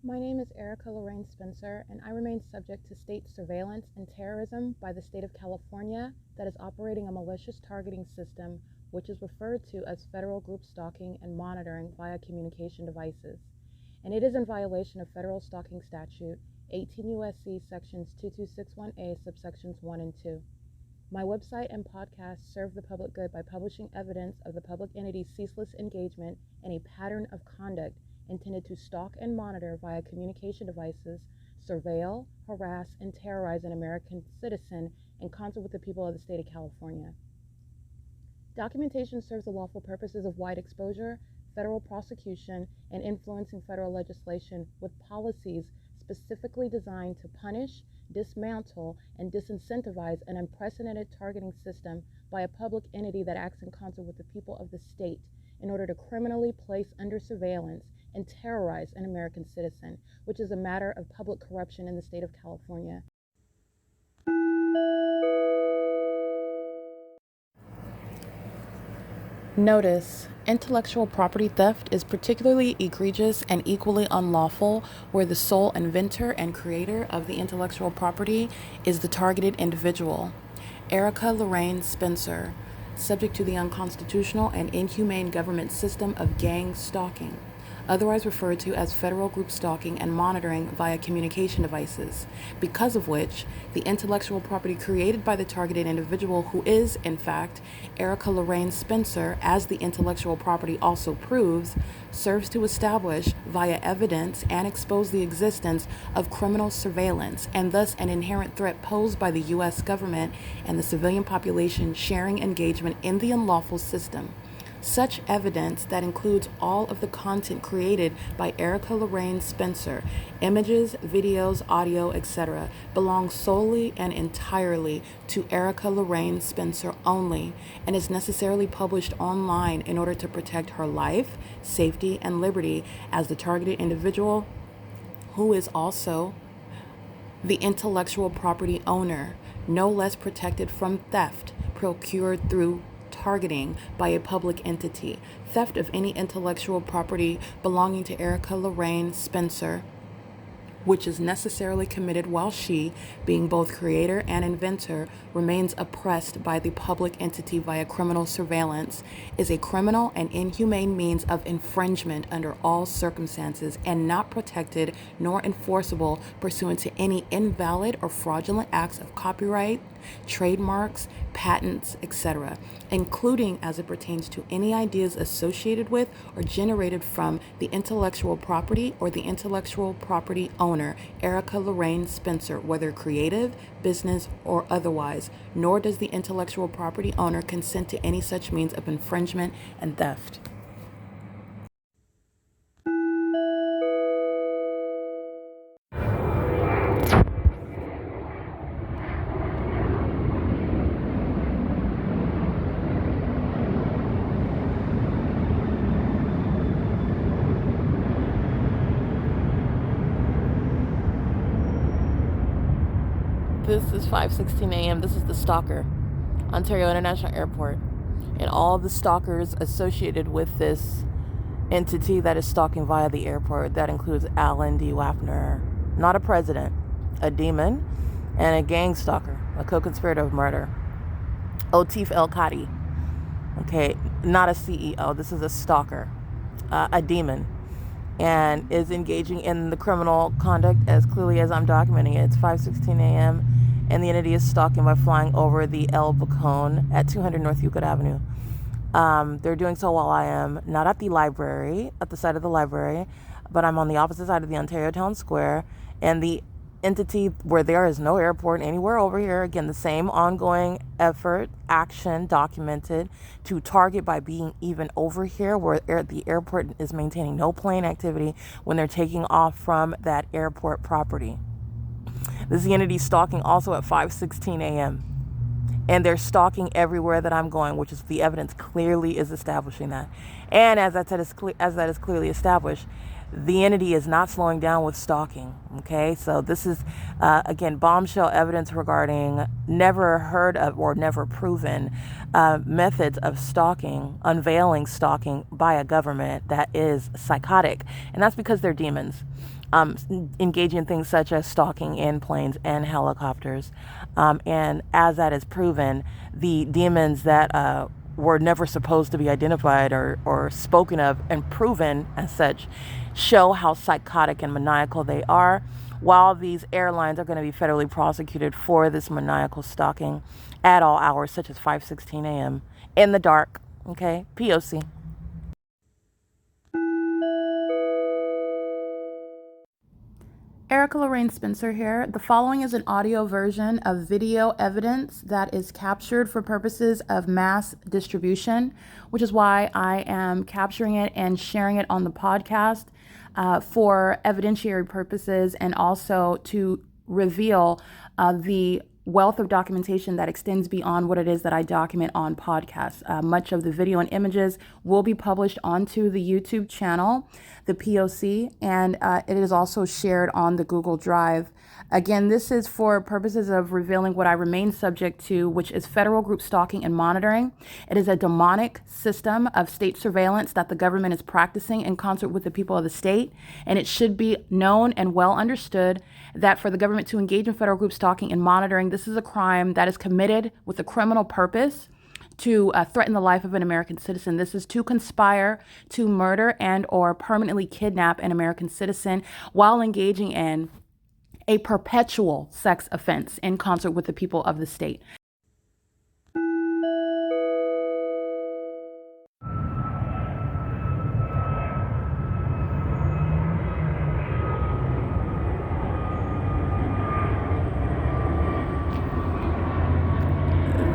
My name is Erica Lorraine Spencer, and I remain subject to state surveillance and terrorism by the state of California that is operating a malicious targeting system which is referred to as federal group stalking and monitoring via communication devices. And it is in violation of federal stalking statute 18 U.S.C. sections 2261A subsections 1 and 2. My website and podcast serve the public good by publishing evidence of the public entity's ceaseless engagement in a pattern of conduct intended to stalk and monitor via communication devices, surveil, harass, and terrorize an American citizen in concert with the people of the state of California. Documentation serves the lawful purposes of wide exposure, federal prosecution, and influencing federal legislation with policies specifically designed to punish, dismantle, and disincentivize an unprecedented targeting system by a public entity that acts in concert with the people of the state in order to criminally place under surveillance and terrorize an American citizen, which is a matter of public corruption in the state of California. Notice: intellectual property theft is particularly egregious and equally unlawful where the sole inventor and creator of the intellectual property is the targeted individual. Erica Lorraine Spencer, subject to the unconstitutional and inhumane government system of gang stalking, otherwise referred to as federal group stalking and monitoring via communication devices, because of which the intellectual property created by the targeted individual, who is, in fact, Erica Lorraine Spencer, as the intellectual property also proves, serves to establish via evidence and expose the existence of criminal surveillance and thus an inherent threat posed by the U.S. government and the civilian population sharing engagement in the unlawful system. Such evidence, that includes all of the content created by Erica Lorraine Spencer, images, videos, audio, etc., belongs solely and entirely to Erica Lorraine Spencer only and is necessarily published online in order to protect her life, safety, and liberty as the targeted individual, who is also the intellectual property owner, no less protected from theft procured through targeting by a public entity. Theft of any intellectual property belonging to Erica Lorraine Spencer, which is necessarily committed while she, being both creator and inventor, remains oppressed by the public entity via criminal surveillance, is a criminal and inhumane means of infringement under all circumstances and not protected nor enforceable pursuant to any invalid or fraudulent acts of copyright, trademarks, patents, etc., including as it pertains to any ideas associated with or generated from the intellectual property or the intellectual property owner, Erica Lorraine Spencer, whether creative, business, or otherwise, nor does the intellectual property owner consent to any such means of infringement and theft. This is 5:16 a.m. This is the stalker, Ontario International Airport, and all the stalkers associated with this entity that is stalking via the airport. That includes Alan D. WAPNER, not a president, a demon, and a gang stalker, a co-conspirator of murder. Otif El Kadi, okay, not a CEO. This is a stalker, a demon, and is engaging in the criminal conduct as clearly as I'm documenting it. It's 5:16 a.m. and the entity is stalking by flying over the El Bacon at 200 North Euclid Avenue. They're doing so while I am not at the library, at the side of the library, but I'm on the opposite side of the Ontario Town Square, and the entity where there is no airport anywhere over here. Again, the same ongoing effort, action documented to target by being even over here where the airport is maintaining no plane activity when they're taking off from that airport property. This is the entity stalking also at 5:16 a.m. And they're stalking everywhere that I'm going, which is the evidence clearly is establishing that. And as that is clearly established, the entity is not slowing down with stalking. Okay, so this is, again, bombshell evidence regarding never heard of or never proven methods of stalking, unveiling stalking by a government that is psychotic. And that's because they're demons. Engaging in things such as stalking in planes and helicopters. And as that is proven, the demons that were never supposed to be identified or spoken of and proven as such show how psychotic and maniacal they are, while these airlines are going to be federally prosecuted for this maniacal stalking at all hours, such as 5:16 a.m. in the dark. Okay, P.O.C. Erica Lorraine Spencer here. The following is an audio version of video evidence that is captured for purposes of mass distribution, which is why I am capturing it and sharing it on the podcast for evidentiary purposes, and also to reveal the wealth of documentation that extends beyond what it is that I document on podcasts. Much of the video and images will be published onto the YouTube channel, the P.O.C., and it is also shared on the Google Drive. Again, this is for purposes of revealing what I remain subject to, which is federal group stalking and monitoring. It is a demonic system of state surveillance that the government is practicing in concert with the people of the state, and it should be known and well understood that for the government to engage in federal group stalking and monitoring, this is a crime that is committed with a criminal purpose to threaten the life of an American citizen. This is to conspire to murder and or permanently kidnap an American citizen while engaging in a perpetual sex offense in concert with the people of the state.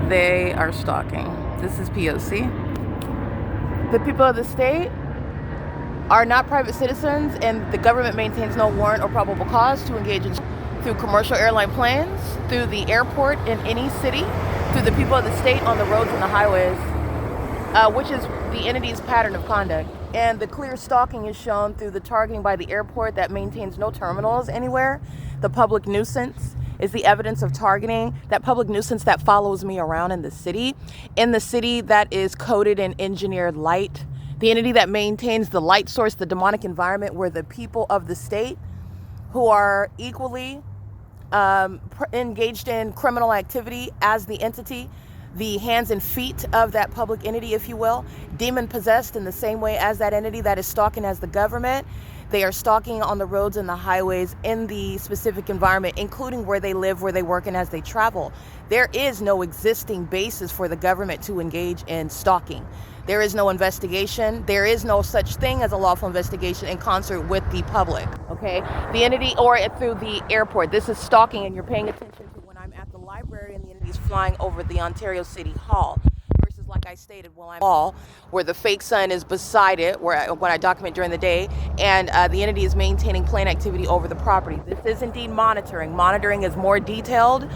They are stalking. This is P.O.C. The people of the state are not private citizens, and the government maintains no warrant or probable cause to engage in through commercial airline planes, through the airport in any city, through the people of the state on the roads and the highways, which is the entity's pattern of conduct. And the clear stalking is shown through the targeting by the airport that maintains no terminals anywhere. The public nuisance is the evidence of targeting, that public nuisance that follows me around in the city that is coded in engineered light. The entity that maintains the light source, the demonic environment where the people of the state who are equally engaged in criminal activity as the entity, the hands and feet of that public entity, if you will, demon possessed in the same way as that entity that is stalking as the government. They are stalking on the roads and the highways in the specific environment, including where they live, where they work, and as they travel. There is no existing basis for the government to engage in stalking. There is no investigation. There is no such thing as a lawful investigation in concert with the public, okay? The entity, or through the airport. This is stalking, and you're paying attention to when I'm at the library and the entity's flying over the Ontario City Hall. Versus, like I stated, when I'm all where the fake sun is beside it, when I document during the day, and the entity is maintaining plane activity over the property. This is indeed monitoring. Monitoring is more detailed.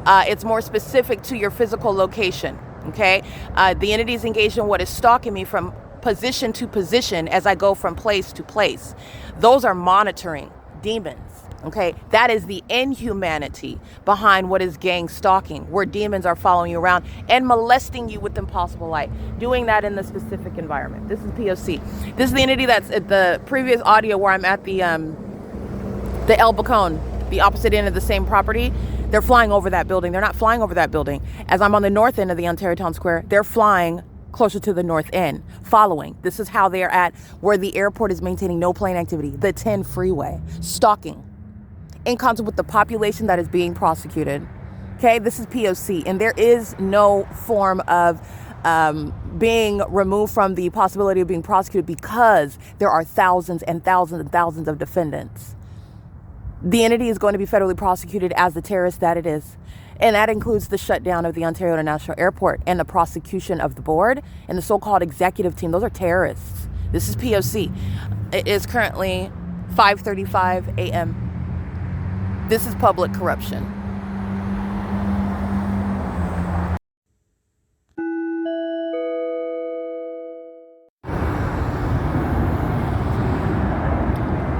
It's more specific to your physical location. Okay, the entity is engaged in what is stalking me from position to position as I go from place to place. Those are monitoring demons. Okay, that is the inhumanity behind what is gang stalking, where demons are following you around and molesting you with impossible light, doing that in the specific environment. This is P.O.C. This is the entity that's at the previous audio where I'm at the El Bacon, the opposite end of the same property. They're flying over that building. They're not flying over that building. As I'm on the north end of the Ontario Town Square, they're flying closer to the north end, following. This is how they're at where the airport is maintaining no plane activity, the 10 freeway, stalking in concert with the population that is being prosecuted. Okay, this is P.O.C. And there is no form of being removed from the possibility of being prosecuted because there are thousands and thousands and thousands of defendants. The entity is going to be federally prosecuted as the terrorist that it is. And that includes the shutdown of the Ontario International Airport and the prosecution of the board and the so-called executive team. Those are terrorists. This is P.O.C. It is currently 5:35 a.m. This is public corruption.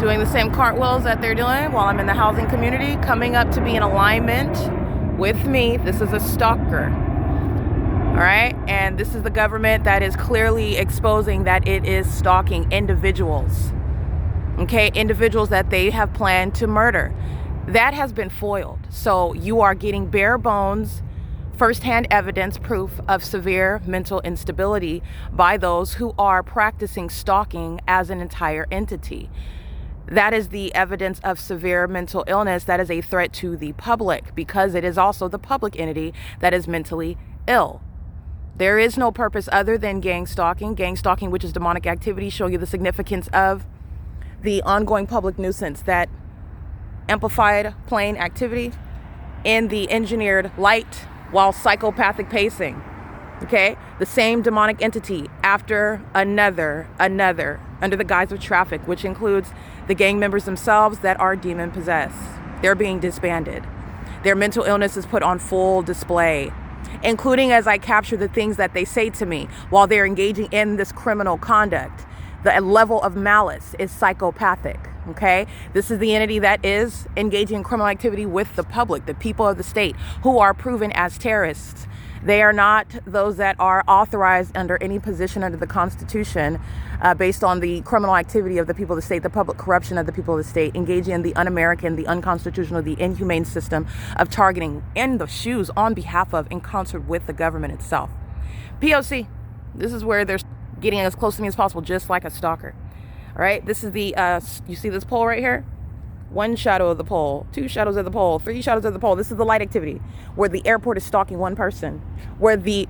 doing the same cartwheels that they're doing while I'm in the housing community, coming up to be in alignment with me. This is a stalker. All right, and this is the government that is clearly exposing that it is stalking individuals. Okay, individuals that they have planned to murder. That has been foiled. So you are getting bare bones, firsthand evidence, proof of severe mental instability by those who are practicing stalking as an entire entity. That is the evidence of severe mental illness that is a threat to the public, because it is also the public entity that is mentally ill. There is no purpose other than gang stalking, which is demonic activity, show you the significance of the ongoing public nuisance, that amplified plane activity in the engineered light while psychopathic pacing. Okay, the same demonic entity after another, under the guise of traffic, which includes the gang members themselves that are demon possessed. They're being disbanded. Their mental illness is put on full display, including as I capture the things that they say to me while they're engaging in this criminal conduct. The level of malice is psychopathic, okay? This is the entity that is engaging in criminal activity with the public, the people of the state, who are proven as terrorists. They are not those that are authorized under any position under the Constitution based on the criminal activity of the people of the state, the public corruption of the people of the state, engaging in the un-American, the unconstitutional, the inhumane system of targeting in the shoes on behalf of, in concert with the government itself. P.O.C. This is where they're getting as close to me as possible, just like a stalker. All right, this is the, you see this pole right here? One shadow of the pole, two shadows of the pole, three shadows of the pole. This is the light activity where the airport is stalking one person, where the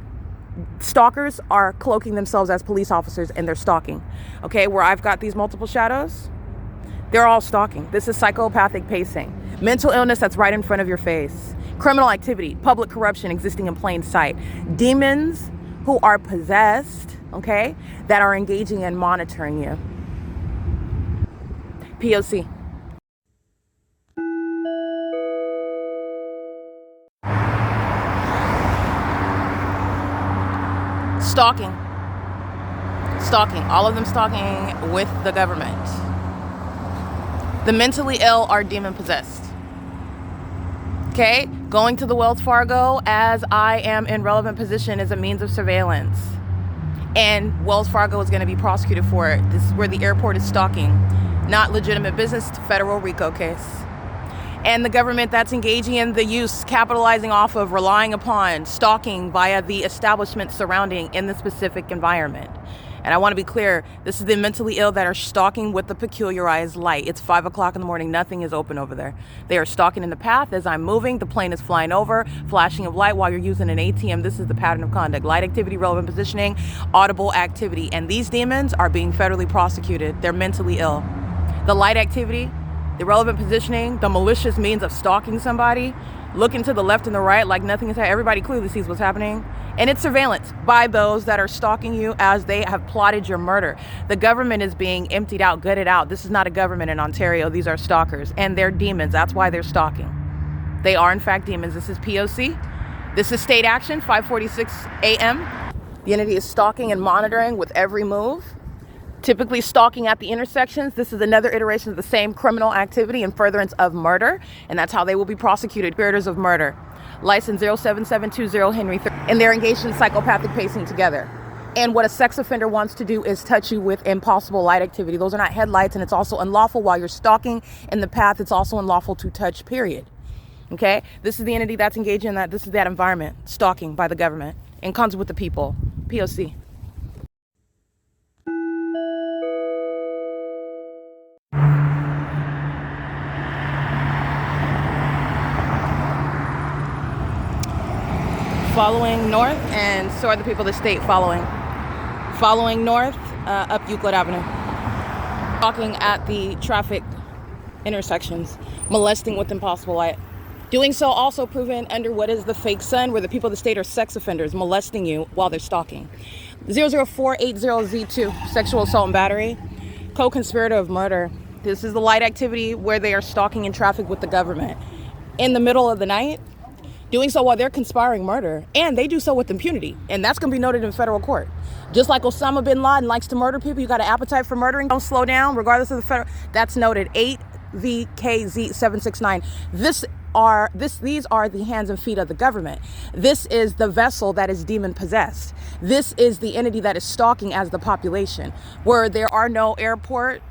stalkers are cloaking themselves as police officers and they're stalking. Okay, where I've got these multiple shadows, they're all stalking. This is psychopathic pacing. Mental illness that's right in front of your face. Criminal activity, public corruption existing in plain sight. Demons who are possessed, okay, that are engaging in monitoring you. P.O.C. Stalking, all of them stalking with the government. The mentally ill are demon possessed. Okay, going to the Wells Fargo as I am in relevant position is a means of surveillance. And Wells Fargo is going to be prosecuted for it. This is where the airport is stalking. Not legitimate business, federal RICO case. And the government that's engaging in the use, capitalizing off of, relying upon stalking via the establishment surrounding in the specific environment. And I want to be clear, this is the mentally ill that are stalking with the peculiarized light. It's 5 o'clock in the morning, nothing is open over there. They are stalking in the path as I'm moving, the plane is flying over, flashing of light while you're using an ATM. This is the pattern of conduct. Light activity, relevant positioning, audible activity. And these demons are being federally prosecuted. They're mentally ill. The light activity, the relevant positioning, the malicious means of stalking somebody, looking to the left and the right like nothing is happening. Everybody clearly sees what's happening. And it's surveillance by those that are stalking you as they have plotted your murder. The government is being emptied out, gutted out. This is not a government in Ontario. These are stalkers and they're demons. That's why they're stalking. They are in fact demons. This is P.O.C. This is state action, 5:46 a.m. The entity is stalking and monitoring with every move. Typically stalking at the intersections. This is another iteration of the same criminal activity in furtherance of murder, and that's how they will be prosecuted. Conspirators of murder. License 07720 Henry 3. And they're engaged in psychopathic pacing together. And what a sex offender wants to do is touch you with impossible light activity. Those are not headlights, and it's also unlawful while you're stalking in the path. It's also unlawful to touch, period. Okay? This is the entity that's engaged in that. This is that environment. Stalking by the government in concert with the people. P.O.C. Following north, and so are the people of the state following north up Euclid Avenue, talking at the traffic intersections, molesting with impossible light. Doing so also proven under what is the fake sun, where the people of the state are sex offenders molesting you while they're stalking. 00480Z2, sexual assault and battery, co-conspirator of murder. This is the light activity where they are stalking in traffic with the government. In the middle of the night, doing so while they're conspiring murder, and they do so with impunity, and that's going to be noted in federal court. Just like Osama bin Laden likes to murder people, you got an appetite for murdering, don't slow down regardless of the federal. That's noted. 8VKZ769. These are the hands and feet of the government. This is the vessel that is demon possessed. This is the entity that is stalking as the population, where there are no airport,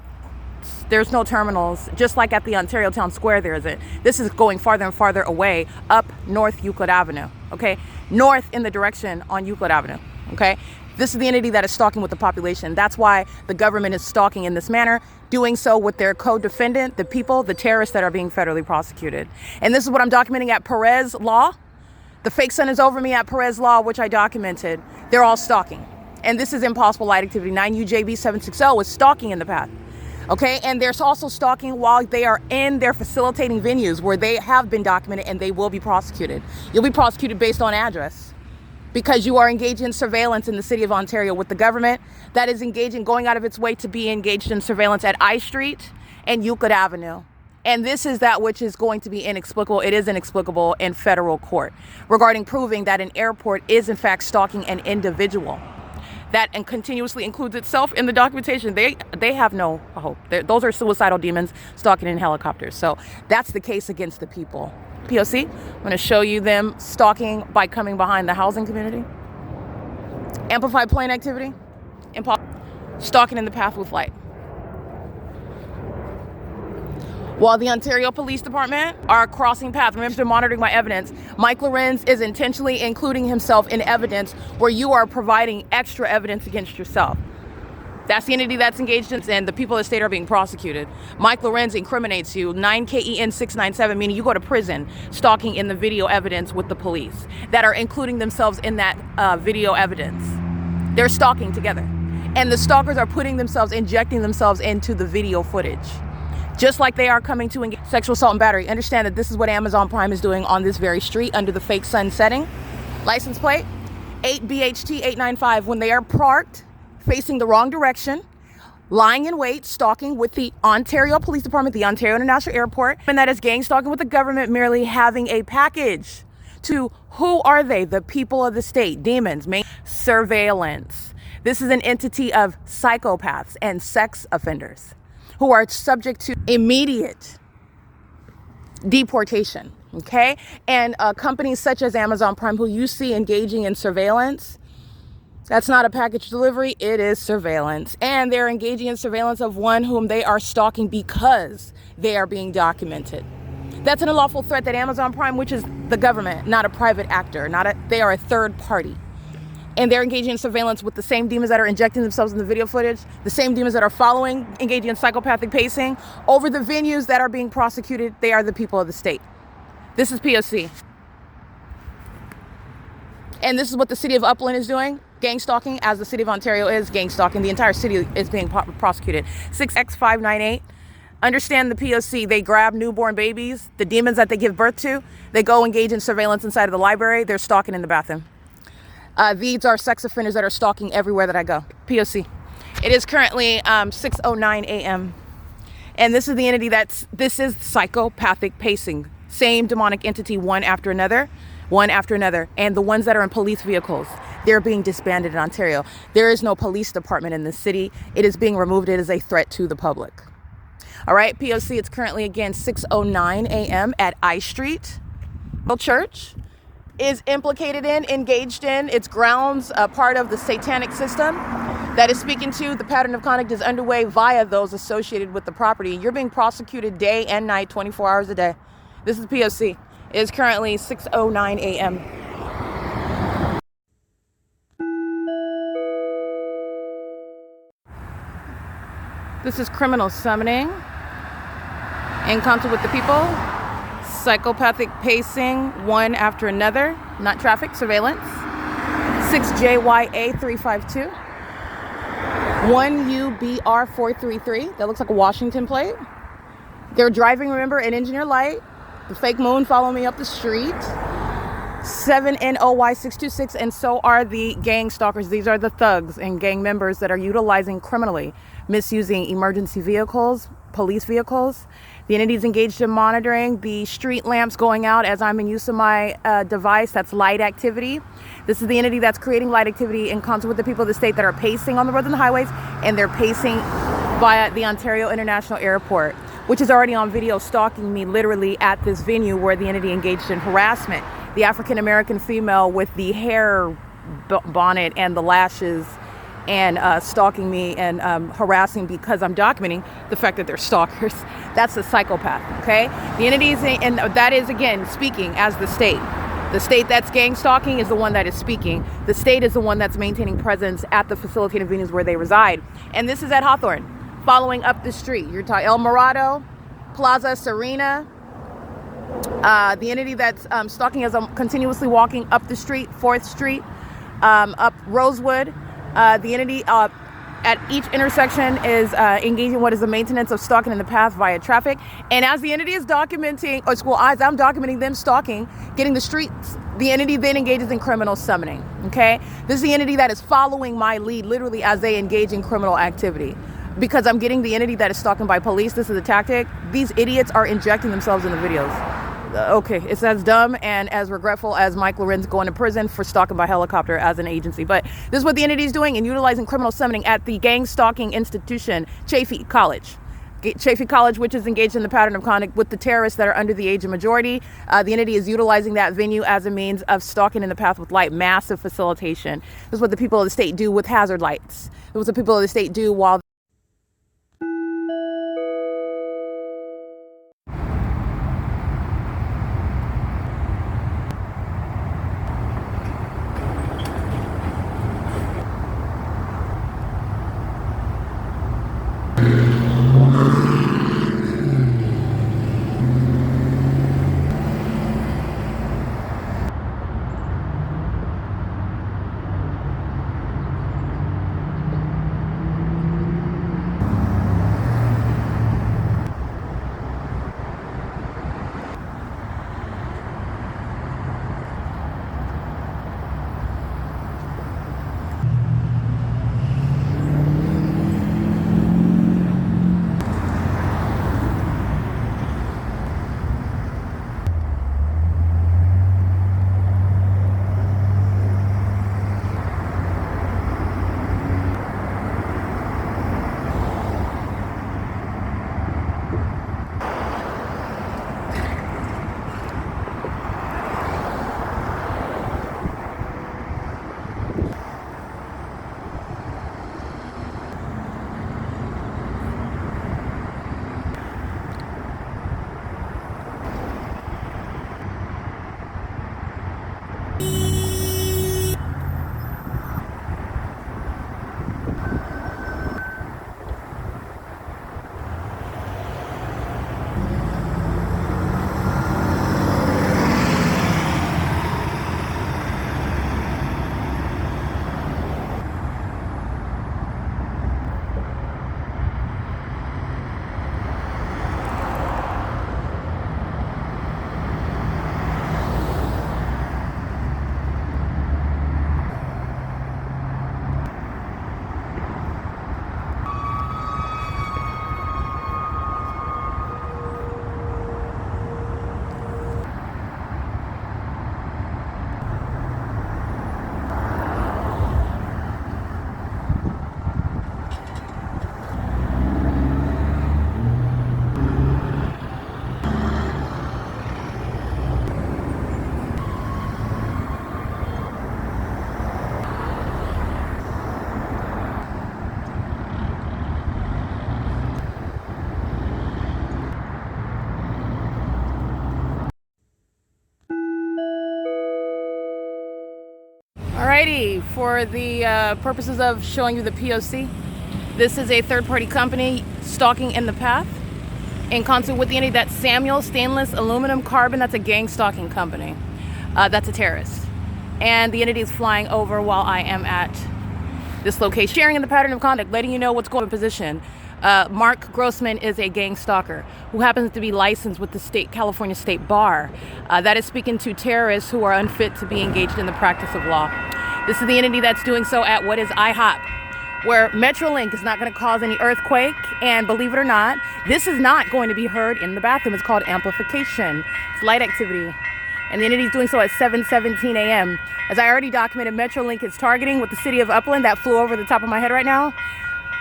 there's no terminals, just like at the Ontario Town Square there isn't. This is going farther and farther away up North Euclid Avenue, okay? North in the direction on Euclid Avenue, okay? This is the entity that is stalking with the population. That's why the government is stalking in this manner, doing so with their co-defendant, the people, the terrorists that are being federally prosecuted. And this is what I'm documenting at Perez Law. The fake sun is over me at Perez Law, which I documented. They're all stalking. And this is impossible light activity. 9UJB760 is stalking in the path. Okay, and there's also stalking while they are in their facilitating venues where they have been documented, and they will be prosecuted. You'll be prosecuted based on address because you are engaged in surveillance in the city of Ontario with the government that is going out of its way to be engaged in surveillance at I Street and Euclid Avenue. And this is that which is going to be inexplicable. It is inexplicable in federal court regarding proving that an airport is in fact stalking an individual. That and continuously includes itself in the documentation. They have no hope. Those are suicidal demons stalking in helicopters. So that's the case against the people. P.O.C. I'm going to show you them stalking by coming behind the housing community. Amplified plane activity. Stalking in the path with light. While the Ontario Police Department are crossing paths, remember to monitoring my evidence, Mike LORENZ is intentionally including himself in evidence where you are providing extra evidence against yourself. That's the entity that's engaged in, and the people of the state are being prosecuted. Mike LORENZ incriminates you, 9KEN697, meaning you go to prison, stalking in the video evidence with the police that are including themselves in that video evidence. They're stalking together. And the stalkers are injecting themselves into the video footage. Just like they are coming to engage sexual assault and battery. Understand that this is what Amazon Prime is doing on this very street under the fake sun setting. License plate 8BHT895. When they are parked facing the wrong direction, lying in wait, stalking with the Ontario Police Department, the Ontario International Airport, and that is gang stalking with the government, merely having a package to who are they? The people of the state, demons, surveillance. This is an entity of psychopaths and sex offenders who are subject to immediate deportation, okay? And companies such as Amazon Prime, who you see engaging in surveillance, that's not a package delivery, it is surveillance. And they're engaging in surveillance of one whom they are stalking because they are being documented. That's an unlawful threat that Amazon Prime, which is the government, not a private actor, they are a third party. And they're engaging in surveillance with the same demons that are injecting themselves in the video footage, the same demons that are engaging in psychopathic pacing over the venues that are being prosecuted. They are the people of the state. This is P.O.C. And this is what the city of UPLAND is doing, gang stalking, as the city of Ontario is gang stalking. The entire city is being prosecuted. 6X598. Understand the P.O.C. They grab newborn babies, the demons that they give birth to. They go engage in surveillance inside of the library. They're stalking in the bathroom. These are sex offenders that are stalking everywhere that I go. P.O.C. It is currently 6:09 a.m. And this is the entity this is psychopathic pacing. Same demonic entity, one after another. And the ones that are in police vehicles, they're being disbanded in Ontario. There is no police department in the city. It is being removed. It is a threat to the public. All right, P.O.C. It's currently, again, 6:09 a.m. at I Street. Church is engaged in its grounds, part of the satanic system that is speaking to the pattern of conduct is underway via those associated with the property. You're being prosecuted day and night, 24 hours a day. This is P.O.C. It is currently 6:09 a.m. This is criminal summoning, encounter with the people, psychopathic pacing, one after another, not traffic, surveillance. 6JYA352. 1UBR433. That looks like a Washington plate. They're driving, remember, an engineer light. The fake moon following me up the street. 7NOY626, and so are the gang stalkers. These are the thugs and gang members that are utilizing criminally, misusing emergency vehicles, police vehicles. The entities engaged in monitoring the street lamps going out as I'm in use of my device. That's light activity. This is the entity that's creating light activity in concert with the people of the state that are pacing on the roads and the highways, and they're pacing via the Ontario International Airport, which is already on video stalking me literally at this venue where the entity engaged in harassment. The African-American female with the hair bonnet and the lashes and stalking me and harassing because I'm documenting the fact that they're stalkers. That's a psychopath, okay? The entities, and that is, again, speaking as the state. The state that's gang stalking is the one that is speaking. The state is the one that's maintaining presence at the facilitated venues where they reside. And this is at Hawthorne, following up the street. You're talking El Morado, Plaza Serena. The entity that's stalking as I'm continuously walking up the street, 4th Street, up Rosewood. The entity at each intersection is engaging what is the maintenance of stalking in the path via traffic. And as the entity is documenting, as I'm documenting them stalking, getting the streets, the entity then engages in criminal summoning, okay? This is the entity that is following my lead literally as they engage in criminal activity. Because I'm getting the entity that is stalking by police. This is a tactic. These idiots are injecting themselves in the videos. Okay, it's as dumb and as regretful as Mike LORENZ going to prison for stalking by helicopter as an agency. But this is what the entity is doing and utilizing criminal summoning at the gang stalking institution, Chaffee College. Chaffee College, which is engaged in the pattern of conduct with the terrorists that are under the age of majority. The entity is utilizing that venue as a means of stalking in the path with light, massive facilitation. This is what the people of the state do with hazard lights. This is what the people of the state do while Alrighty, for the purposes of showing you the P.O.C, this is a third-party company stalking in the path in concert with the entity. That's Samuel Stainless Aluminum Carbon. That's a gang stalking company. That's a terrorist. And the entity is flying over while I am at this location, sharing in the pattern of conduct, letting you know what's going on in position. Mark Grossman is a gang stalker who happens to be licensed with the California State Bar. That is speaking to terrorists who are unfit to be engaged in the practice of law. This is the entity that's doing so at what is IHOP, where Metrolink is not going to cause any earthquake. And believe it or not, this is not going to be heard in the bathroom. It's called amplification. It's light activity. And the entity is doing so at 7:17 a.m. As I already documented, Metrolink is targeting with the city of Upland, that flew over the top of my head right now,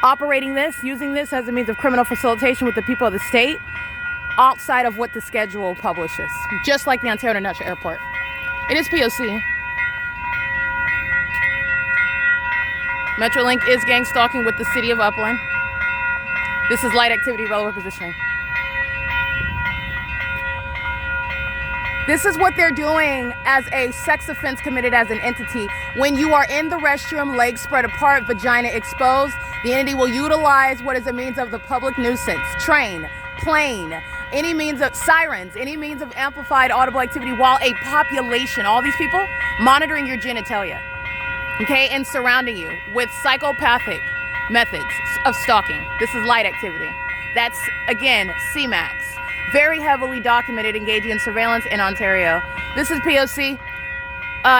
operating this, using this as a means of criminal facilitation with the people of the state outside of what the schedule publishes, just like the Ontario International Airport. It is P.O.C. Metrolink is gang stalking with the city of Upland. This is light activity, relevant positioning. This is what they're doing as a sex offense committed as an entity. When you are in the restroom, legs spread apart, vagina exposed, the entity will utilize what is a means of the public nuisance, train, plane, any means of sirens, any means of amplified audible activity while a population, all these people, monitoring your genitalia, okay, and surrounding you with psychopathic methods of stalking. This is light activity. That's, again, CMAX. Very heavily documented, engaging in surveillance in Ontario. This is P.O.C.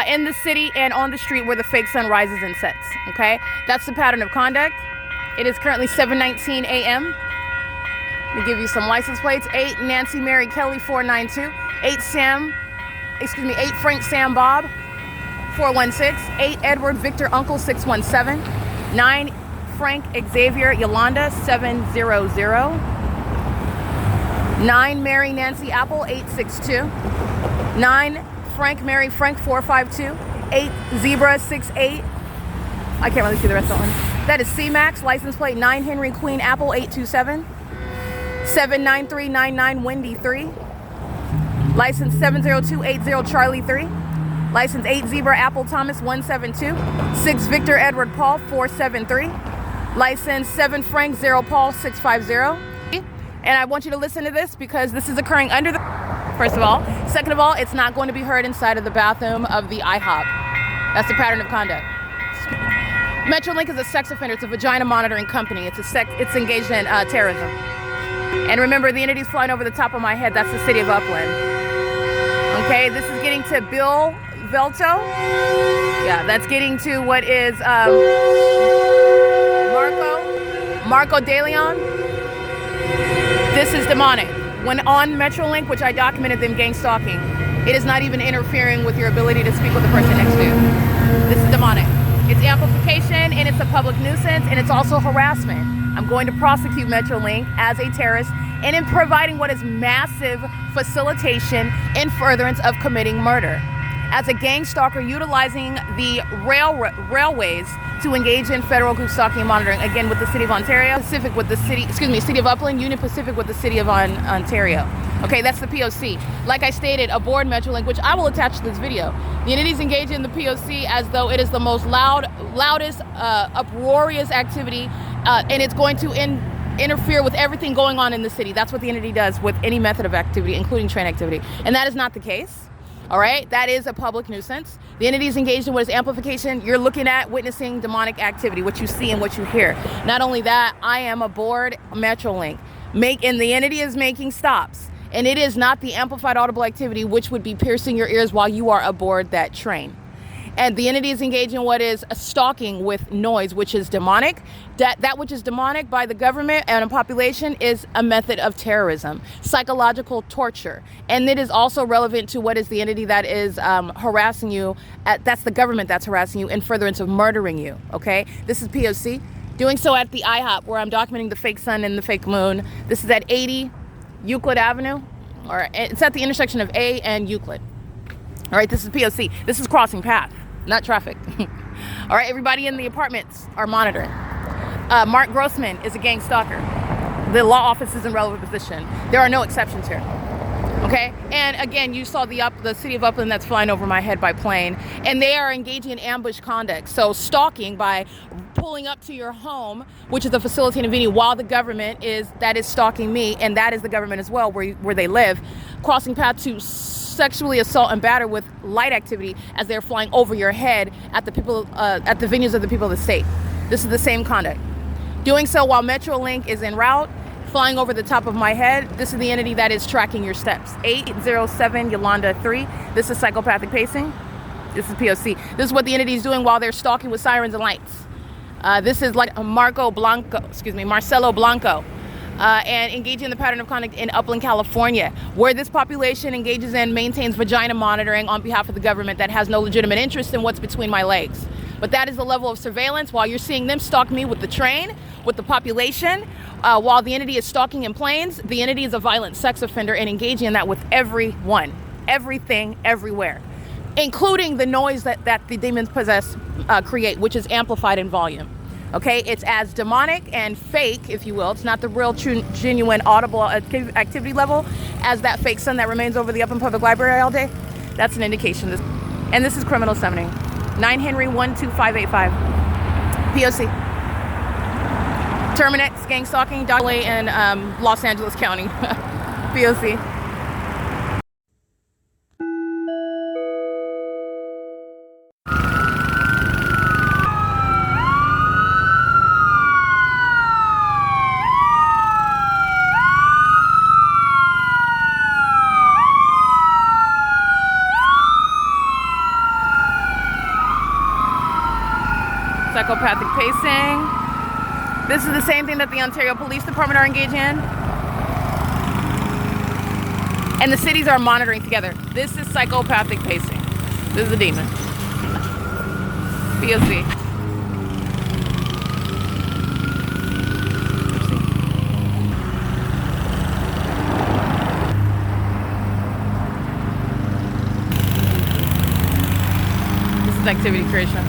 In the city and on the street where the fake sun rises and sets, okay? That's the pattern of conduct. It is currently 7:19 a.m. Let me give you some license plates. 8 Nancy Mary Kelly 492. 8 Frank Sam Bob 416. 8 Edward Victor Uncle 617. 9 Frank Xavier Yolanda 700. 9 Mary Nancy Apple 862. 9 Frank Mary Frank 452. 8 Zebra 68. I can't really see the rest of that one. That is CMAX, license plate 9 Henry Queen Apple 827. 79399 Wendy 3. License 70280 Charlie 3. License 8 Zebra Apple Thomas 172. 6 Victor Edward Paul 473. License 7 Frank 0 Paul 650. And I want you to listen to this because this is occurring under the, first of all. Second of all, it's not going to be heard inside of the bathroom of the IHOP. That's the pattern of conduct. Metrolink is a sex offender. It's a vagina monitoring company. It's engaged in terrorism. And remember, the entity's flying over the top of my head. That's the city of Upland. Okay, this is getting to Bill Velto. Yeah, that's getting to what is Marco De Leon. This is demonic. When on Metrolink, which I documented them gang stalking, it is not even interfering with your ability to speak with the person next to you. This is demonic. It's amplification, and it's a public nuisance, and it's also harassment. I'm going to prosecute Metrolink as a terrorist and in providing what is massive facilitation in furtherance of committing murder. As a gang stalker utilizing the railways to engage in federal group stalking and monitoring, again with the city of Ontario, Pacific with the city of Upland, Union Pacific with the city of Ontario. Okay, that's the P.O.C. Like I stated, aboard Metrolink, which I will attach to this video, the entities engage in the P.O.C. as though it is the most loudest, uproarious activity, and it's going to interfere with everything going on in the city. That's what the entity does with any method of activity, including train activity. And that is not the case. All right, that is a public nuisance. The entity is engaged in what is amplification. You're looking at witnessing demonic activity, what you see and what you hear. Not only that, I am aboard Metrolink, and the entity is making stops. And it is not the amplified audible activity, which would be piercing your ears while you are aboard that train. And the entity is engaged in what is a stalking with noise, which is demonic. That which is demonic by the government and a population is a method of terrorism, psychological torture. And it is also relevant to what is the entity that is harassing you. That's the government that's harassing you in furtherance of murdering you, okay? This is P.O.C. Doing so at the IHOP, where I'm documenting the fake sun and the fake moon. This is at 80 Euclid Avenue, or it's at the intersection of A and Euclid. All right, this is P.O.C. This is crossing path, not traffic. All right, everybody in the apartments are monitoring. Mark Grossman is a gang stalker. The law office is in relevant position. There are no exceptions here. Okay, and again, you saw the city of Upland that's flying over my head by plane, and they are engaging in ambush conduct. So stalking by pulling up to your home, which is a facilitating venue, while the government is stalking me, and that is the government as well, where they live, crossing path to sexually assault and batter with light activity as they're flying over your head at the venues of the people of the state. This is the same conduct. Doing so while Metrolink is en route, flying over the top of my head. This is the entity that is tracking your steps. 807 Yolanda 3. This is psychopathic pacing. This is P.O.C. This is what the entity is doing while they're stalking with sirens and lights. This is like Marcelo Blanco. And engaging in the pattern of conduct in Upland, California, where this population engages and maintains vagina monitoring on behalf of the government that has no legitimate interest in what's between my legs. But that is the level of surveillance while you're seeing them stalk me with the train, with the population, while the entity is stalking in planes. The entity is a violent sex offender and engaging in that with everyone, everything, everywhere, including the noise that the demons create, which is amplified in volume. Okay, it's as demonic and fake, if you will. It's not the real, true, genuine, audible activity level as that fake sun that remains over the Upland Public Library all day. That's an indication. And this is criminal summoning. 9 Henry 12585. P.O.C. Terminex, gang stalking, Dogway in Los Angeles County. P.O.C. Psychopathic pacing. This is the same thing that the Ontario Police Department are engaged in. And the cities are monitoring together. This is psychopathic pacing. This is a demon. P.O.C. This is activity creation.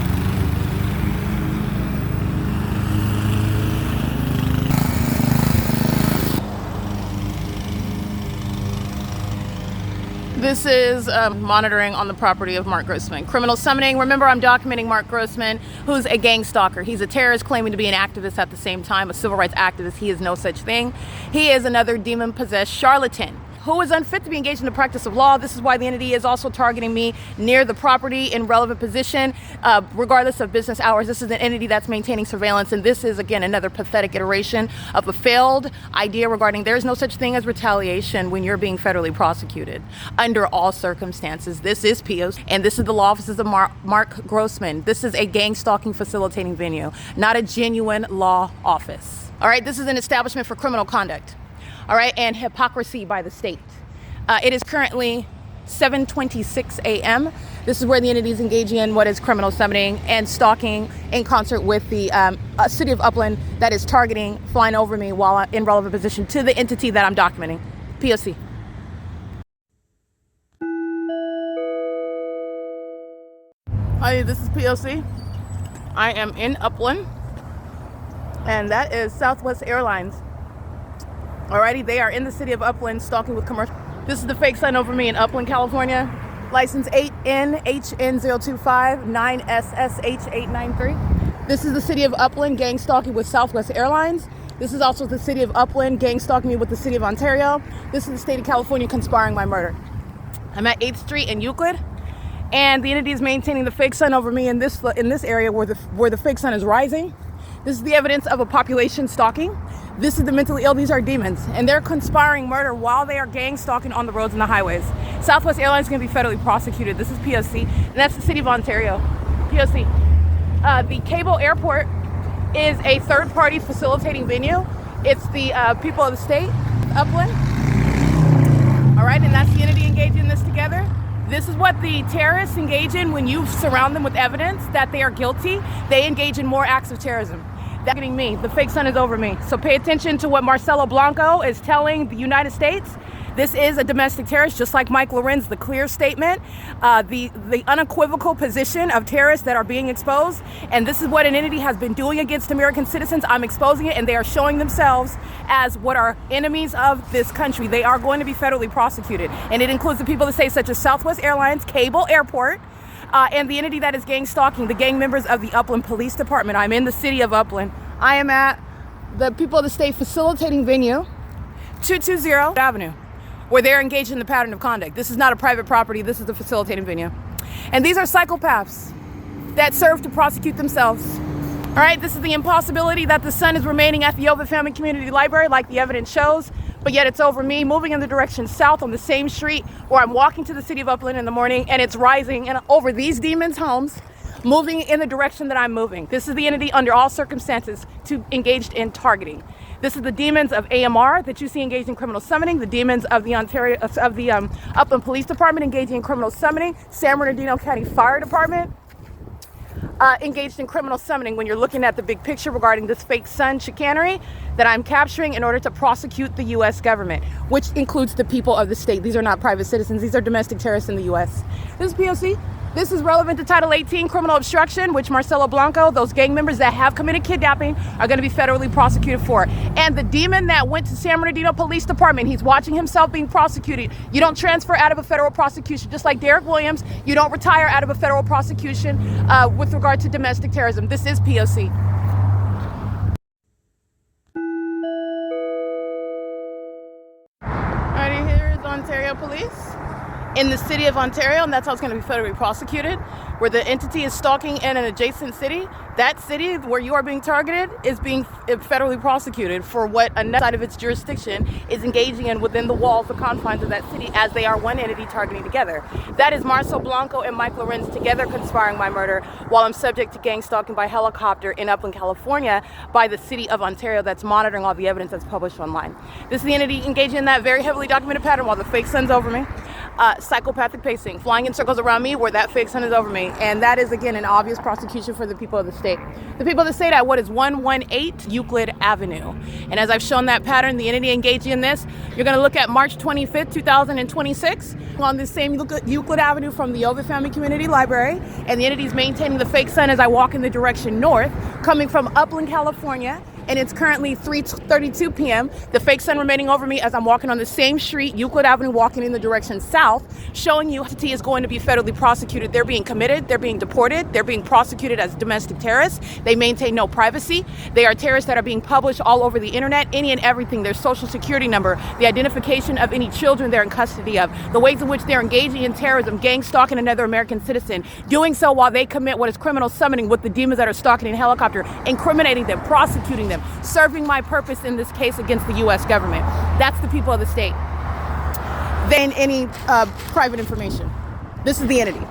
This is monitoring on the property of Mark Grossman. Criminal summoning. Remember, I'm documenting Mark Grossman, who's a gang stalker. He's a terrorist claiming to be an activist at the same time, a civil rights activist. He is no such thing. He is another demon-possessed charlatan who is unfit to be engaged in the practice of law. This is why the entity is also targeting me near the property in relevant position, regardless of business hours. This is an entity that's maintaining surveillance, and this is, again, another pathetic iteration of a failed idea regarding there's no such thing as retaliation when you're being federally prosecuted under all circumstances. This is P.O.C., and this is the law offices of Mark Grossman. This is a gang stalking facilitating venue, not a genuine law office. All right, this is an establishment for criminal conduct. All right, and hypocrisy by the state. It is currently 7:26 a.m. This is where the entity is engaging in what is criminal summoning and stalking in concert with the city of Upland that is targeting, flying over me while I'm in relevant position to the entity that I'm documenting. P.O.C. Hi, this is P.O.C. I am in Upland, and that is Southwest Airlines. Alrighty, they are in the city of Upland stalking with commercial. This is the fake sign over me in Upland, California. License 8NHN025 9SSH893. This is the city of Upland gang stalking with Southwest Airlines. This is also the city of Upland gang stalking me with the city of Ontario. This is the state of California conspiring my murder. I'm at 8th Street in Euclid, and the entity is maintaining the fake sun over me in this area where the fake sun is rising. This is the evidence of a population stalking. This is the mentally ill. These are demons, and they're conspiring murder while they are gang stalking on the roads and the highways. Southwest Airlines is going to be federally prosecuted. This is P.O.C., and that's the city of Ontario. P.O.C. The Cable Airport is a third-party facilitating venue. It's the people of the state, Upland. All right, and that's the entity engaging in this together. This is what the terrorists engage in when you surround them with evidence that they are guilty. They engage in more acts of terrorism. That's getting me. The fake sun is over me. So pay attention to what Marcelo Blanco is telling the United States. This is a domestic terrorist, just like Mike LORENZ, the clear statement, the unequivocal position of terrorists that are being exposed. And this is what an entity has been doing against American citizens. I'm exposing it, and they are showing themselves as what are enemies of this country. They are going to be federally prosecuted. And it includes the people that say such as Southwest Airlines, Cable Airport, and the entity that is gang stalking, the gang members of the Upland Police Department. I'm in the city of Upland. I am at the people of the state facilitating venue, 220 Avenue, where they're engaged in the pattern of conduct. This is not a private property. This is the facilitating venue. And these are psychopaths that serve to prosecute themselves. All right, this is the impossibility that the sun is remaining at the Ovid Family Community Library like the evidence shows, but yet it's over me, moving in the direction south on the same street where I'm walking to the city of Upland in the morning, and it's rising and over these demons' homes, moving in the direction that I'm moving. This is the entity under all circumstances to engaged in targeting. This is the demons of AMR that you see engaged in criminal summoning, the demons of the Upland Police Department engaging in criminal summoning, San Bernardino County Fire Department engaged in criminal summoning when you're looking at the big picture regarding this fake sun chicanery that I'm capturing in order to prosecute the U.S. government, which includes the people of the state. These are not private citizens. These are domestic terrorists in the U.S. This is P.O.C. This is relevant to Title 18 criminal obstruction, which Marcelo Blanco, those gang members that have committed kidnapping, are going to be federally prosecuted for. And the demon that went to San Bernardino Police Department, he's watching himself being prosecuted. You don't transfer out of a federal prosecution. Just like Derek Williams, you don't retire out of a federal prosecution with regard to domestic terrorism. This is P.O.C. Alrighty, here is Ontario Police in the city of Ontario, and that's how it's going to be federally prosecuted, where the entity is stalking in an adjacent city. That city where you are being targeted is being federally prosecuted for what another side of its jurisdiction is engaging in within the walls, the confines of that city, as they are one entity targeting together. That is Marcelo Blanco and Mike Lorenz together conspiring my murder while I'm subject to gang stalking by helicopter in Upland, California by the city of Ontario that's monitoring all the evidence that's published online. This is the entity engaging in that very heavily documented pattern while the fake sun's over me. Psychopathic pacing, flying in circles around me where that fake sun is over me. And that is, again, an obvious prosecution for the people of the state. The people of the state at what is 118 Euclid Avenue. And as I've shown that pattern, the entity engaging in this, you're going to look at March 25th, 2026 on this same Euclid Avenue from the Ovid Family Community Library. And the entity is maintaining the fake sun as I walk in the direction north, coming from Upland, California. And it's currently 3:32 p.m. The fake sun remaining over me as I'm walking on the same street, Euclid Avenue, walking in the direction south, showing you entity is going to be federally prosecuted. They're being committed, they're being deported, they're being prosecuted as domestic terrorists. They maintain no privacy. They are terrorists that are being published all over the internet, any and everything, their social security number, the identification of any children they're in custody of, the ways in which they're engaging in terrorism, gang stalking another American citizen, doing so while they commit what is criminal summoning with the demons that are stalking in helicopter, incriminating them, prosecuting them, serving my purpose in this case against the U.S. government. That's the people of the state. Than any private information. This is the entity.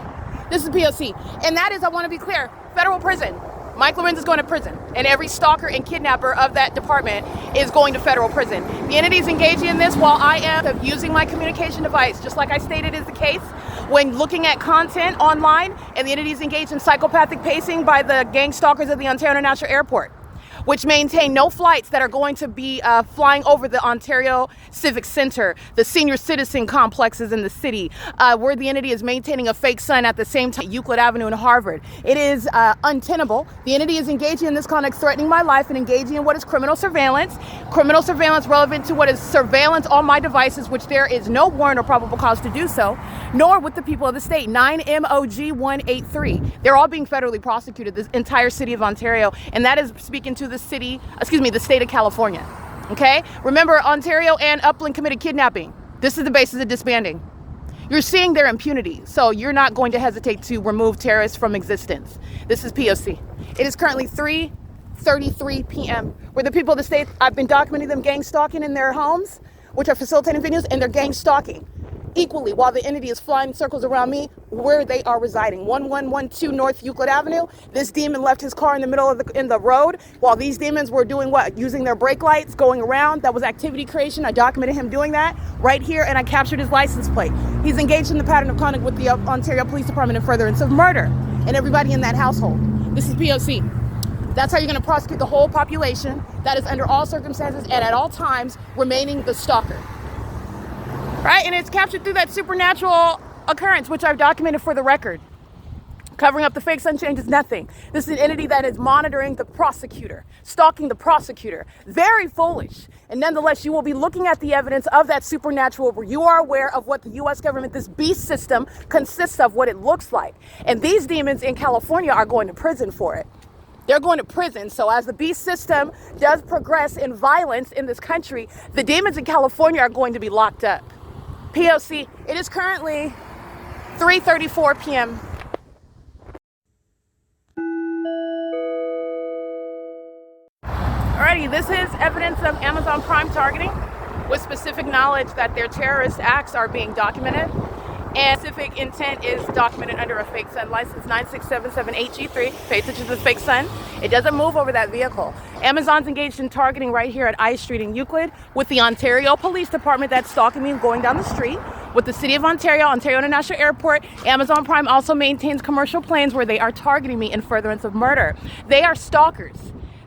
This is P.O.C. And that is, I want to be clear, federal prison. Mike Lorenz is going to prison, and every stalker and kidnapper of that department is going to federal prison. The entity is engaging in this while I am using my communication device, just like I stated is the case when looking at content online, and the entity is engaged in psychopathic pacing by the gang stalkers of the Ontario International Airport, which maintain no flights that are going to be flying over the Ontario Civic Center, the senior citizen complexes in the city, where the entity is maintaining a fake sun at the same time, Euclid Avenue in Harvard. It is untenable. The entity is engaging in this conduct, threatening my life and engaging in what is criminal surveillance relevant to what is surveillance on my devices, which there is no warrant or probable cause to do so, nor with the people of the state, 9MOG 183. They're all being federally prosecuted, this entire city of Ontario, and that is speaking to the state of California. Okay? Remember, Ontario and Upland committed kidnapping. This is the basis of disbanding. You're seeing their impunity, so you're not going to hesitate to remove terrorists from existence. This is P.O.C. It is currently 3:33 p.m. where the people of the state, I've been documenting them gang stalking in their homes, which are facilitating videos, and they're gang stalking equally while the entity is flying circles around me where they are residing. 1112 North Euclid Avenue. This demon left his car in the middle of the road while these demons were doing what? Using their brake lights, going around. That was activity creation. I documented him doing that right here, and I captured his license plate. He's engaged in the pattern of conduct with the Ontario Police Department in furtherance of murder and everybody in that household. This is P.O.C. That's how you're going to prosecute the whole population that is under all circumstances and at all times remaining the stalker. Right? And it's captured through that supernatural occurrence, which I've documented for the record. Covering up the fake sun changes nothing. This is an entity that is monitoring the prosecutor, stalking the prosecutor. Very foolish. And nonetheless, you will be looking at the evidence of that supernatural where you are aware of what the U.S. government, this beast system, consists of, what it looks like. And these demons in California are going to prison for it. They're going to prison. So as the beast system does progress in violence in this country, the demons in California are going to be locked up. P.O.C. It is currently 3:34 p.m. Alrighty, this is evidence of Amazon Prime targeting with specific knowledge that their terrorist acts are being documented, and specific intent is documented under a fake sun license 96778G3. Pay attention to the fake sun. It doesn't move over that vehicle. Amazon's engaged in targeting right here at I.I.S Street in Euclid with the Ontario Police Department that's stalking me going down the street. With the City of Ontario, Ontario International Airport, Amazon Prime also maintains commercial planes where they are targeting me in furtherance of murder. They are stalkers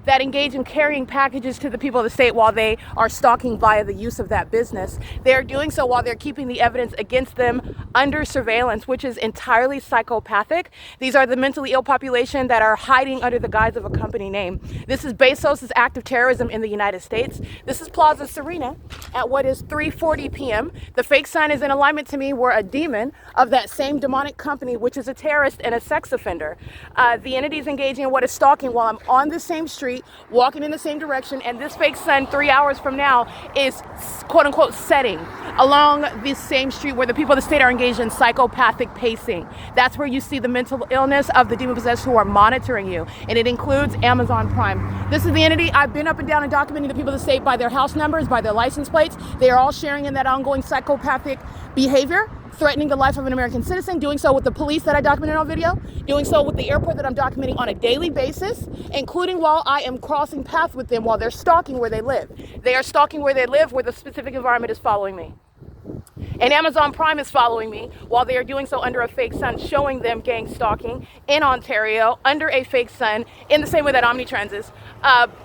that engage in carrying packages to the people of the state while they are stalking via the use of that business. They are doing so while they're keeping the evidence against them under surveillance, which is entirely psychopathic. These are the mentally ill population that are hiding under the guise of a company name. This is Bezos' act of terrorism in the United States. This is Plaza Serena at what is 3:40 p.m. The fake sign is in alignment to me where a demon of that same demonic company, which is a terrorist and a sex offender. The entity is engaging in what is stalking while I'm on the same street, walking in the same direction, and this fake sun 3 hours from now is quote unquote setting along this same street where the people of the state are engaged in psychopathic pacing. That's where you see the mental illness of the demon possessed who are monitoring you, and it includes Amazon Prime. This is the entity. I've been up and down and documenting the people of the state by their house numbers, by their license plates. They are all sharing in that ongoing psychopathic behavior, threatening the life of an American citizen, doing so with the police that I documented on video, doing so with the airport that I'm documenting on a daily basis, including while I am crossing paths with them while they're stalking where they live. They are stalking where they live, where the specific environment is following me. And Amazon Prime is following me while they are doing so under a fake sun, showing them gang stalking in Ontario under a fake sun in the same way that Omnitrans is,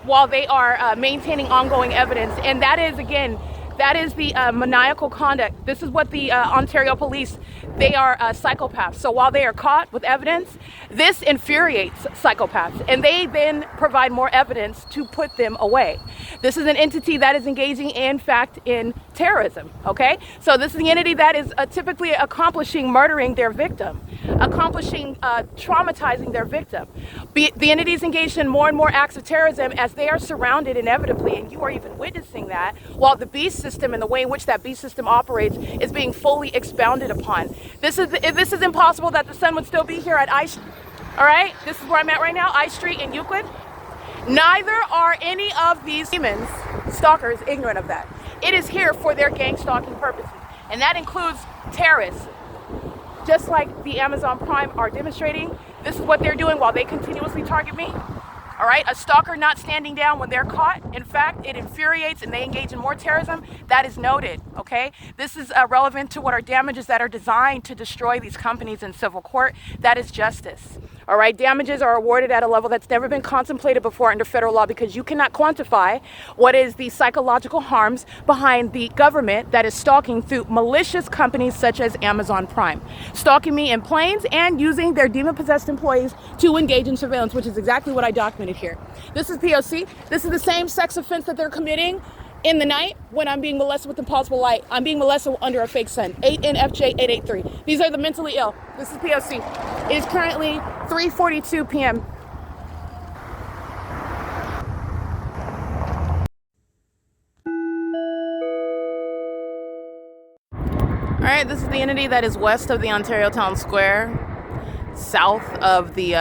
while they are maintaining ongoing evidence. And that is, again, that is the maniacal conduct. This is what the Ontario police, they are psychopaths. So while they are caught with evidence, this infuriates psychopaths, and they then provide more evidence to put them away. This is an entity that is engaging, in fact, in terrorism, okay? So this is the entity that is typically accomplishing murdering their victim, accomplishing traumatizing their victim. The entity is engaged in more and more acts of terrorism as they are surrounded inevitably, and you are even witnessing that, while the beast system and the way in which that beast system operates is being fully expounded upon. This is impossible that the sun would still be here at I.I.S. All right, this is where I'm at right now, I.I.S Street in Euclid. Neither are any of these demons, stalkers, ignorant of that. It is here for their gang stalking purposes, and that includes terrorists. Just like the Amazon Prime are demonstrating, this is what they're doing while they continuously target me. All right, a stalker not standing down when they're caught. In fact, it infuriates and they engage in more terrorism. That is noted, okay? This is relevant to what are damages that are designed to destroy these companies in civil court. That is justice. All right, damages are awarded at a level that's never been contemplated before under federal law because you cannot quantify what is the psychological harms behind the government that is stalking through malicious companies such as Amazon Prime, stalking me in planes and using their demon-possessed employees to engage in surveillance, which is exactly what I documented here. This is P.O.C. This is the same sex offense that they're committing in the night when I'm being molested with impossible light. I'm being molested under a fake sun. 8NFJ883. These are the mentally ill. This is P.O.C. It is currently 3:42 p.m. All right, this is the entity that is west of the Ontario Town Square, south of the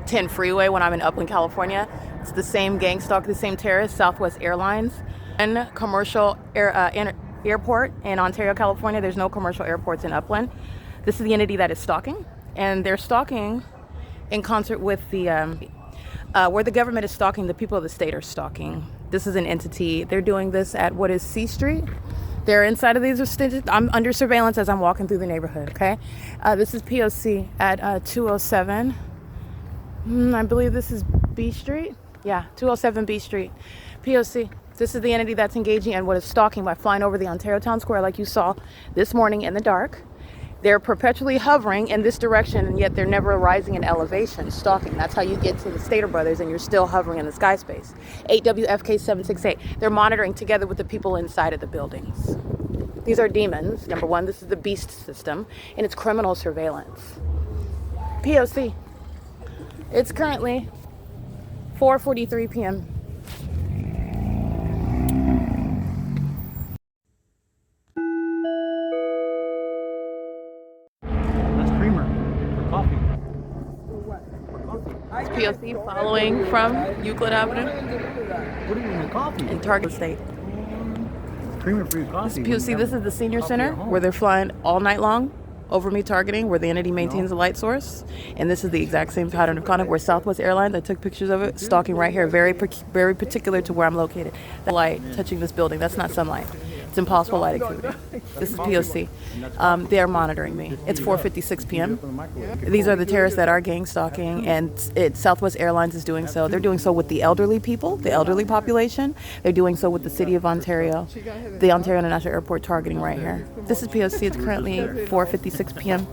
10 freeway when I'm in Upland, California. It's the same gang stalker, the same terrorist, Southwest Airlines. And commercial airport in Ontario, California. There's no commercial airports in Upland. This is the entity that is stalking, and they're stalking in concert with the where the government is stalking, the people of the state are stalking. This is an entity. They're doing this at what is C Street. They're inside of these. I'm under surveillance as I'm walking through the neighborhood. Okay, this is P.O.C. at 207. I believe this is B Street. Yeah, 207 B Street. P.O.C. This is the entity that's engaging in what is stalking by flying over the Ontario Town Square like you saw this morning in the dark. They're perpetually hovering in this direction, and yet they're never rising in elevation, stalking. That's how you get to the Stater Brothers, and you're still hovering in the sky space. 8WFK768. They're monitoring together with the people inside of the buildings. These are demons. Number one, this is the beast system, and it's criminal surveillance. P.O.C. It's currently 4:43 p.m. P.O.C. following from Euclid Avenue. What are you in coffee? In Target State. Creamer free coffee. This is P.O.C. This is the senior center where they're flying all night long over me targeting, where the entity maintains a light source. And this is the exact same pattern of conduct where Southwest Airlines, I took pictures of it, stalking right here, very particular to where I'm located. The light touching this building, that's not sunlight. It's impossible light activity. This is P.O.C. They are monitoring me. It's 4:56 p.m. These are the terrorists that are gang stalking, and Southwest Airlines is doing so. They're doing so with the elderly people, the elderly population. They're doing so with the city of Ontario, the Ontario International Airport targeting right here. This is P.O.C. It's currently 4:56 p.m.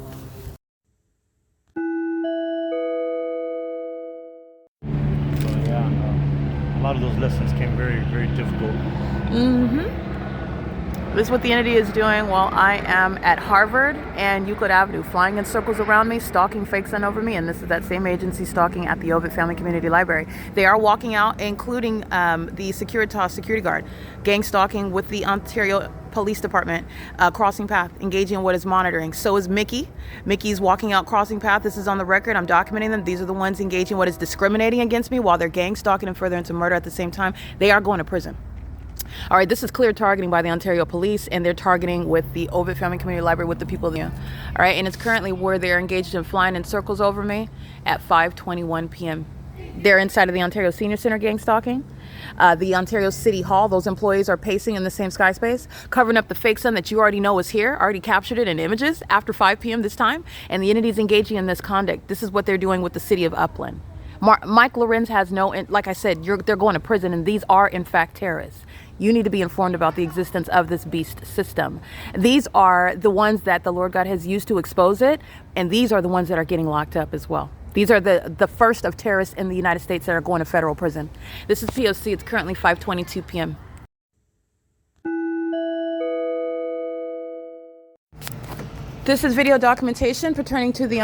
So yeah, a lot of those lessons came very, very difficult. This is what the entity is doing while I am at Harvard and Euclid Avenue, flying in circles around me, stalking fake sun over me, and this is that same agency stalking at the Ovid Family Community Library. They are walking out, including the Securitas security guard, gang stalking with the Ontario Police Department, crossing path, engaging in what is monitoring. So is Mickey. Mickey's walking out crossing path. This is on the record. I'm documenting them. These are the ones engaging what is discriminating against me while they're gang stalking and further into murder at the same time. They are going to prison. All right, this is clear targeting by the Ontario Police, and they're targeting with the Ovid Family Community Library with the people there. All right, and it's currently where they're engaged in flying in circles over me at 5:21 p.m. They're inside of the Ontario Senior Center gang stalking. The Ontario City Hall, those employees are pacing in the same sky space, covering up the fake sun that you already know is here, already captured it in images after 5 p.m. this time, and the entity's engaging in this conduct. This is what they're doing with the city of UPLAND. Mike LORENZ has no, like I said, they're going to prison, and these are in fact terrorists. You need to be informed about the existence of this beast system. These are the ones that the Lord God has used to expose it, and these are the ones that are getting locked up as well. These are the first of terrorists in the United States that are going to federal prison. This is P.O.C. It's currently 5:22 p.m. This is video documentation pertaining to the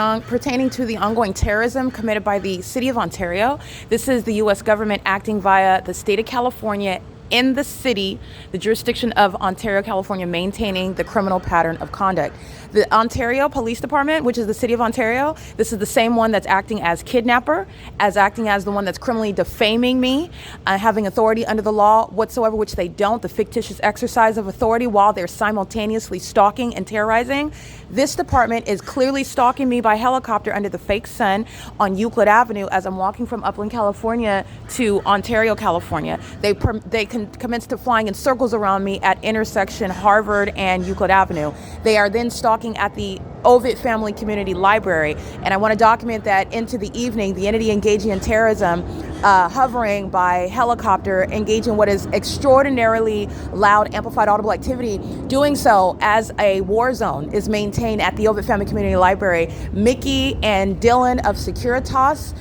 ongoing terrorism committed by the City of Ontario. This is the U.S. government acting via the state of California in the city, the jurisdiction of Ontario, California, maintaining the criminal pattern of conduct. The Ontario Police Department, which is the city of Ontario, this is the same one that's acting as kidnapper, as acting as the one that's criminally defaming me, having authority under the law whatsoever, which they don't, the fictitious exercise of authority while they're simultaneously stalking and terrorizing. This department is clearly stalking me by helicopter under the fake sun on Euclid Avenue as I'm walking from Upland, California to Ontario, California. They commence to flying in circles around me at intersection Harvard and Euclid Avenue. They are then stalking at the Ovid Family Community Library, and I want to document that into the evening, the entity engaging in terrorism, hovering by helicopter, engaging what is extraordinarily loud, amplified audible activity, doing so as a war zone is maintained at the Ovid Family Community Library. Mickey and Dylan of Securitas,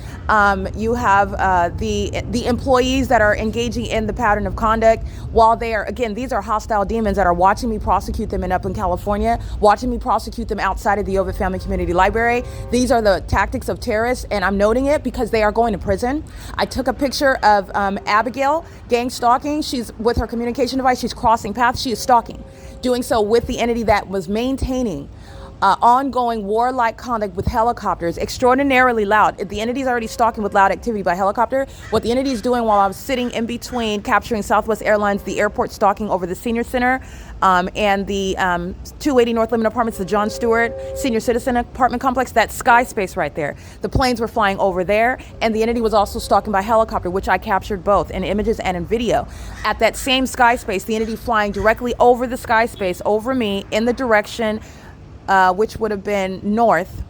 you have the employees that are engaging in the pattern of conduct while they are, again, these are hostile demons that are watching me prosecute them in Upland, California, watching me prosecute them outside of the Ovid Family Community Library. These are the tactics of terrorists, and I'm noting it because they are going to prison. I took a picture of Abigail gang stalking. She's with her communication device. She's crossing paths. She is stalking, doing so with the entity that was maintaining ongoing warlike conduct with helicopters, extraordinarily loud. The entity is already stalking with loud activity by helicopter. What the entity is doing while I was sitting in between capturing Southwest Airlines, the airport stalking over the senior center, and the 280 North Lemon Apartments, the John Stewart Senior Citizen Apartment Complex, that sky space right there. The planes were flying over there, and the entity was also stalking by helicopter, which I captured both in images and in video. At that same sky space, the entity flying directly over the sky space, over me, in the direction which would have been north.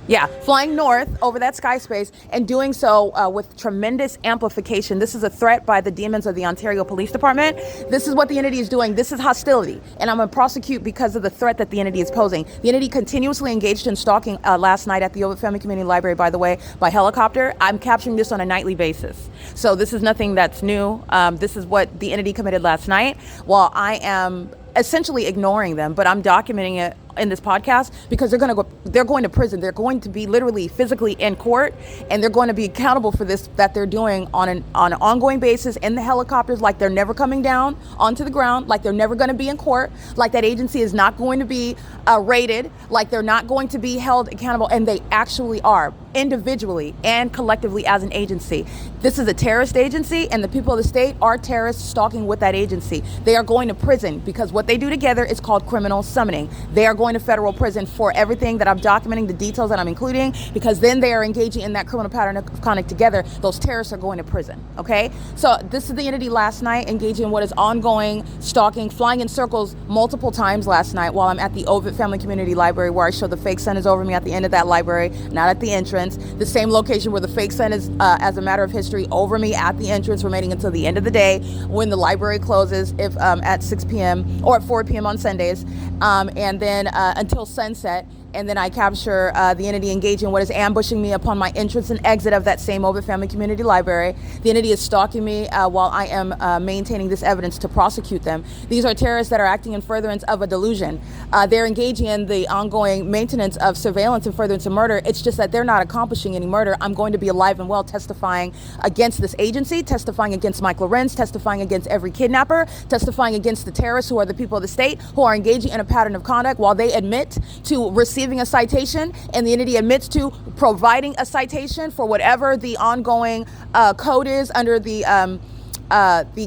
Yeah, flying north over that sky space and doing so with tremendous amplification. This is a threat by the demons of the Ontario Police Department. This is what the entity is doing. This is hostility, and I'm going to prosecute because of the threat that the entity is posing. The entity continuously engaged in stalking last night at the Ovid Family Community Library, by the way, by helicopter. I'm capturing this on a nightly basis. So this is nothing that's new. This is what the entity committed last night while I am essentially ignoring them, but I'm documenting it in this podcast because they're going to prison. They're going to be literally physically in court, and they're going to be accountable for this that they're doing on an ongoing basis in the helicopters, like they're never coming down onto the ground, like they're never going to be in court, like that agency is not going to be raided, like they're not going to be held accountable, and they actually are. individually and collectively as an agency. This is a terrorist agency, and the people of the state are terrorists stalking with that agency. They are going to prison because what they do together is called criminal summoning. They are going to federal prison for everything that I'm documenting, the details that I'm including, because then they are engaging in that criminal pattern of conduct together. Those terrorists are going to prison, okay? So this is the entity last night engaging in what is ongoing stalking, flying in circles multiple times last night while I'm at the Ovid Family Community Library, where I show the fake sun is over me at the end of that library, not at the entrance. The same location where the fake sun is, as a matter of history, over me at the entrance, remaining until the end of the day when the library closes, if at 6 p.m. or at 4 p.m. on Sundays, and then until sunset. And then I capture the entity engaging in what is ambushing me upon my entrance and exit of that same Ovid Family Community Library. The entity is stalking me while I am maintaining this evidence to prosecute them. These are terrorists that are acting in furtherance of a delusion. They're engaging in the ongoing maintenance of surveillance and furtherance of murder. It's just that they're not accomplishing any murder. I'm going to be alive and well testifying against this agency, testifying against Mike Lorenz, testifying against every kidnapper, testifying against the terrorists who are the people of the state, who are engaging in a pattern of conduct while they admit to receiving a citation, and the entity admits to providing a citation for whatever the ongoing code is under the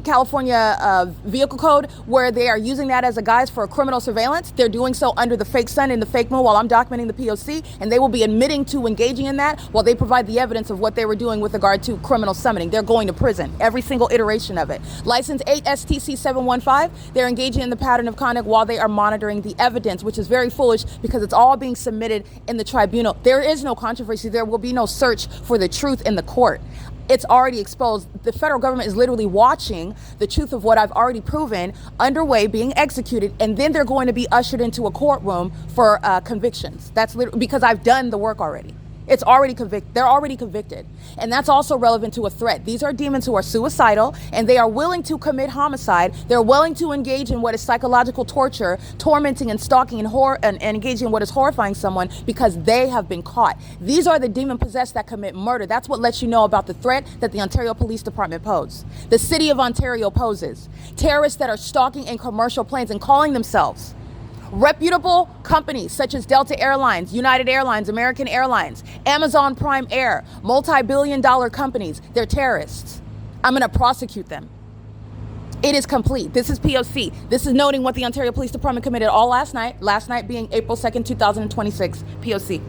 California vehicle code, where they are using that as a guise for criminal surveillance. They're doing so under the fake sun and the fake moon while I'm documenting the P.O.C, and they will be admitting to engaging in that while they provide the evidence of what they were doing with regard to criminal summoning. They're going to prison, every single iteration of it. License 8 STC 715, they're engaging in the pattern of conduct while they are monitoring the evidence, which is very foolish because it's all being submitted in the tribunal. There is no controversy. There will be no search for the truth in the court. It's already exposed. The federal government is literally watching the truth of what I've already proven underway being executed, and then they're going to be ushered into a courtroom for convictions. That's literally because I've done the work already. It's already convicted. They're already convicted. And that's also relevant to a threat. These are demons who are suicidal, and they are willing to commit homicide. They're willing to engage in what is psychological torture, tormenting and stalking and engaging in what is horrifying someone because they have been caught. These are the demon possessed that commit murder. That's what lets you know about the threat that the Ontario Police Department poses. The City of Ontario poses. Terrorists that are stalking in commercial planes and calling themselves reputable companies such as Delta Airlines, United Airlines, American Airlines, Amazon Prime Air, multi-billion-dollar companies. They're terrorists. I'm going to prosecute them. It is complete. This is P.O.C. This is noting what the Ontario Police Department committed all last night being April 2nd, 2026. P.O.C.